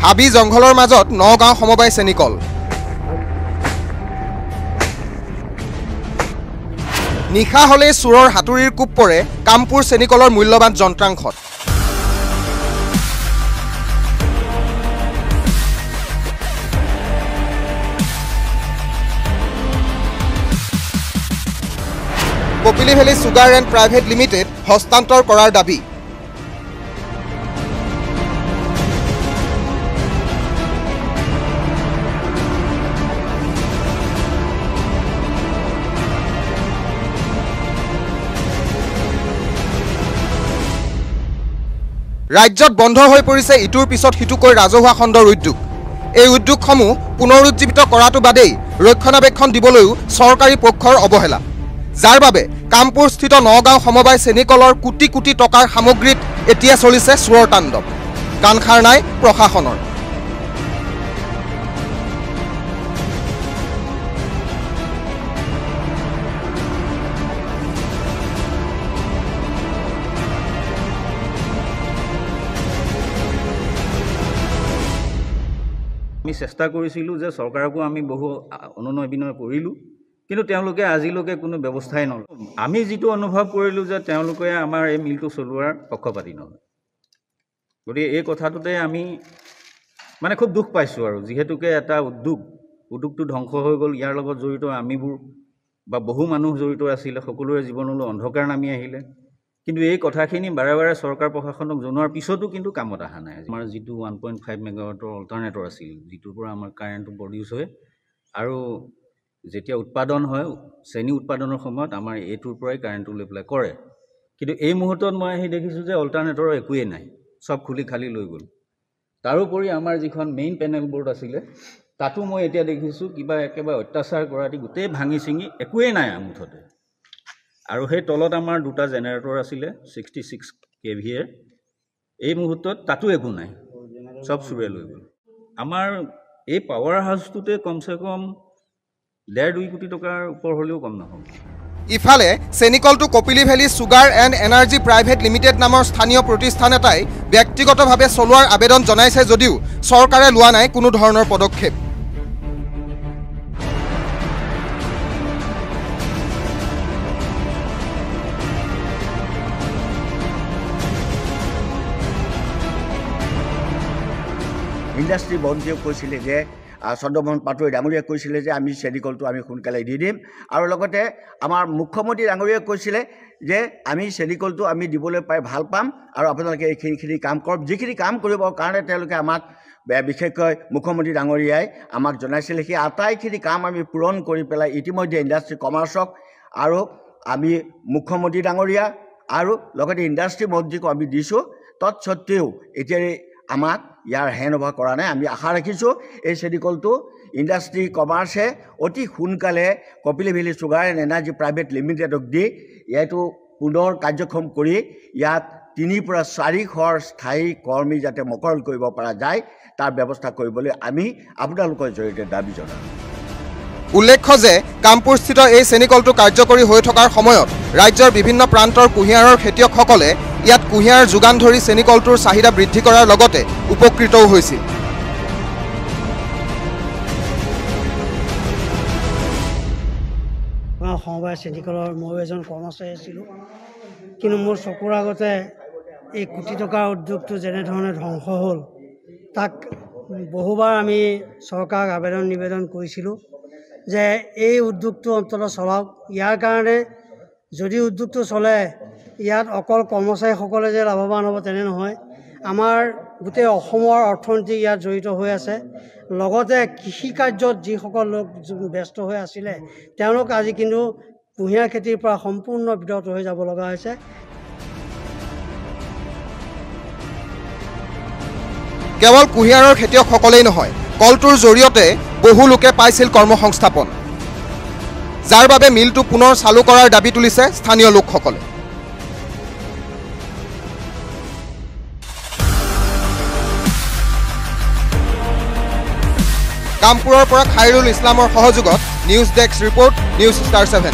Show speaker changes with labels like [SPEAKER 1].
[SPEAKER 1] হাবি জংঘলৰ মাজত নগাঁও সমবায় চেনিকল। নিশা হলে চোৰৰ হাতুৰিৰ কোপ পৰে কামপুৰ চেনিকলৰ মূল্যৱান যন্ত্ৰাংশত। Kapili valley sugar and private limited হস্তান্তৰ কৰাৰ দাবী। ৰাজ্যত বন্ধ হৈ পৰিছে ইটোৰ পিছত সিটোকৈ ৰাজহুৱা খণ্ডৰ উদ্যোগ। এই উদ্যোগসমূহ পুনৰুজ্জীৱিত কৰাটো বাদেই ৰক্ষণাবেক্ষণ দিবলৈও চৰকাৰী পক্ষৰ অৱহেলা, যাৰ বাবে কামপুৰস্থিত নগাঁও সমবায় চেনিকলৰ কোটি কোটি টকাৰ সামগ্ৰীত এতিয়া চলিছে চোৰৰ তাণ্ডৱ। কাণসাৰ নাই প্ৰশাসনৰ।
[SPEAKER 2] আমি চেষ্টা কৰিছিলোঁ যে চৰকাৰকো আমি বহু অনুনয় বিনয় কৰিলোঁ, কিন্তু তেওঁলোকে আজিলৈকে কোনো ব্যৱস্থাই নলয়। আমি যিটো অনুভৱ কৰিলোঁ যে তেওঁলোকে আমাৰ এই মিলটো চলোৱাৰ পক্ষপাতি নহয়। গতিকে এই কথাটোতে আমি খুব দুখ পাইছোঁ। আৰু যিহেতুকে এটা উদ্যোগটো ধ্বংস হৈ গ'ল, ইয়াৰ লগত জড়িত আমিবোৰ বা বহু মানুহ জড়িত আছিলে, সকলোৰে জীৱনলৈ অন্ধকাৰ নামি আহিলে। কিন্তু এই কথাখিনি বাৰে বাৰে চৰকাৰ প্ৰশাসনক জনোৱাৰ পিছতো কিন্তু কামত অহা নাই। আমাৰ যিটো 1.5 মেগাৱাটৰ অল্টাৰনেটৰ আছিল, যিটোৰ পৰা আমাৰ কাৰেণ্টটো প্ৰডিউচ হয়, আৰু যেতিয়া উৎপাদন হয় চেনি উৎপাদনৰ সময়ত আমাৰ এইটোৰ পৰাই কাৰেণ্টটো লৈ পেলাই কৰে। কিন্তু এই মুহূৰ্তত মই আহি দেখিছোঁ যে অল্টাৰনেটৰৰ একোৱেই নাই, চব খুলি খালি লৈ গ'ল। তাৰোপৰি আমাৰ যিখন মেইন পেনেল বৰ্ড আছিলে, তাতো মই এতিয়া দেখিছোঁ কিবা একেবাৰে অত্যাচাৰ কৰাদি গোটেই ভাঙি ছিঙি একোৱেই নাই মুঠতে। আৰু সেই তলত আমাৰ দুটা জেনেৰেটৰ আছিলে 66 kVA, এই মুহূৰ্তত তাতো একো নাই, চব চুৰে লৈ গ'ল। আমাৰ এই পাৱাৰ হাউচটোতে কমচে কম 1.5-2 কোটি টকাৰ ওপৰ হ'লেও কম নহ'ব।
[SPEAKER 1] ইফালে চেনিকলটো Kapili valley sugar and energy private limited নামৰ স্থানীয় প্ৰতিষ্ঠান এটাই ব্যক্তিগতভাৱে চলোৱাৰ আবেদন জনাইছে যদিও চৰকাৰে লোৱা নাই কোনো ধৰণৰ পদক্ষেপ।
[SPEAKER 3] ইণ্ডাষ্ট্ৰী মন্ত্ৰীয়ে কৈছিলে যে চন্দ্ৰমোহন পাটোৱাৰী ডাঙৰীয়াই কৈছিলে যে আমি চেনিকলটো আমি সোনকালে দি দিম, আৰু লগতে আমাৰ মুখ্যমন্ত্ৰী ডাঙৰীয়াই কৈছিলে যে আমি চেনিকলটো আমি দিবলৈ পাই ভাল পাম, আৰু আপোনালোকে এইখিনি কাম কৰক। যিখিনি কাম কৰিবৰ কাৰণে তেওঁলোকে আমাক বিশেষকৈ মুখ্যমন্ত্ৰী ডাঙৰীয়াই আমাক জনাইছিলে, সেই আটাইখিনি কাম আমি পূৰণ কৰি পেলাই ইতিমধ্যে ইণ্ডাষ্ট্ৰী কমাৰ্চক আৰু আমি মুখ্যমন্ত্ৰী ডাঙৰীয়া আৰু লগতে ইণ্ডাষ্ট্ৰী মন্ত্ৰীকো আমি দিছোঁ। তৎসত্ত্বেও এতিয়া আমাক ইয়াৰ হেণ্ড অভাৰ কৰা নাই। আমি আশা ৰাখিছোঁ এই চেনিকলটো ইণ্ডাষ্ট্ৰী কমাৰ্চে অতি সোনকালে Kapili valley sugar and energy private লিমিটেডক দি ইয়াতো পুনৰ কাৰ্যক্ষম কৰি ইয়াত 3 পৰা 400 স্থায়ী কৰ্মী যাতে মকৰল কৰিব পৰা যায় তাৰ ব্যৱস্থা কৰিবলৈ আমি আপোনালোকৰ জৰিয়তে দাবী জনাওঁ।
[SPEAKER 1] উল্লেখ্য যে কামপুৰস্থিত এই চেনিকলটো কাৰ্যকৰী হৈ থকাৰ সময়ত ৰাজ্যৰ বিভিন্ন প্ৰান্তৰ কুঁহিয়াৰৰ খেতিয়কসকলে ইয়াত কুঁহিয়াৰ যোগান ধৰি চেনিকলটোৰ চাহিদা বৃদ্ধি কৰাৰ লগতে উপকৃতও হৈছিল।
[SPEAKER 4] সমবায় চেনিকলৰ মই এজন কৰ্মচাৰী আছিলোঁ, কিন্তু মোৰ চকুৰ আগতে এই কোটি টকাৰ উদ্যোগটো যেনেধৰণে ধ্বংস হ'ল, তাক বহুবাৰ আমি চৰকাৰক আবেদন নিবেদন কৰিছিলোঁ যে এই উদ্যোগটো অন্ততঃ চলাওক। ইয়াৰ কাৰণে যদি উদ্যোগটো চলে ইয়াত অকল কৰ্মচাৰীসকলে যে লাভৱান হ'ব তেনে নহয়, আমাৰ গোটেই অসমৰ অৰ্থনীতি ইয়াত জড়িত হৈ আছে। লগতে কৃষি কাৰ্যত যিসকল লোক ব্যস্ত হৈ আছিলে তেওঁলোক আজি কিন্তু কুঁহিয়াৰ খেতিৰ পৰা সম্পূৰ্ণ বিৰত হৈ যাব লগা হৈছে।
[SPEAKER 1] কেৱল কুঁহিয়াৰৰ খেতিয়কসকলেই নহয়, কলটোৰ জৰিয়তে বহু লোকে পাইছিল কৰ্মসংস্থাপন, যাৰ বাবে মিলটো পুনৰ চালু কৰাৰ দাবী তুলিছে স্থানীয় লোকসকলে। কামপুৰৰ পৰা খাইৰুল ইছলামৰ সহযোগত news desk report, news star 7।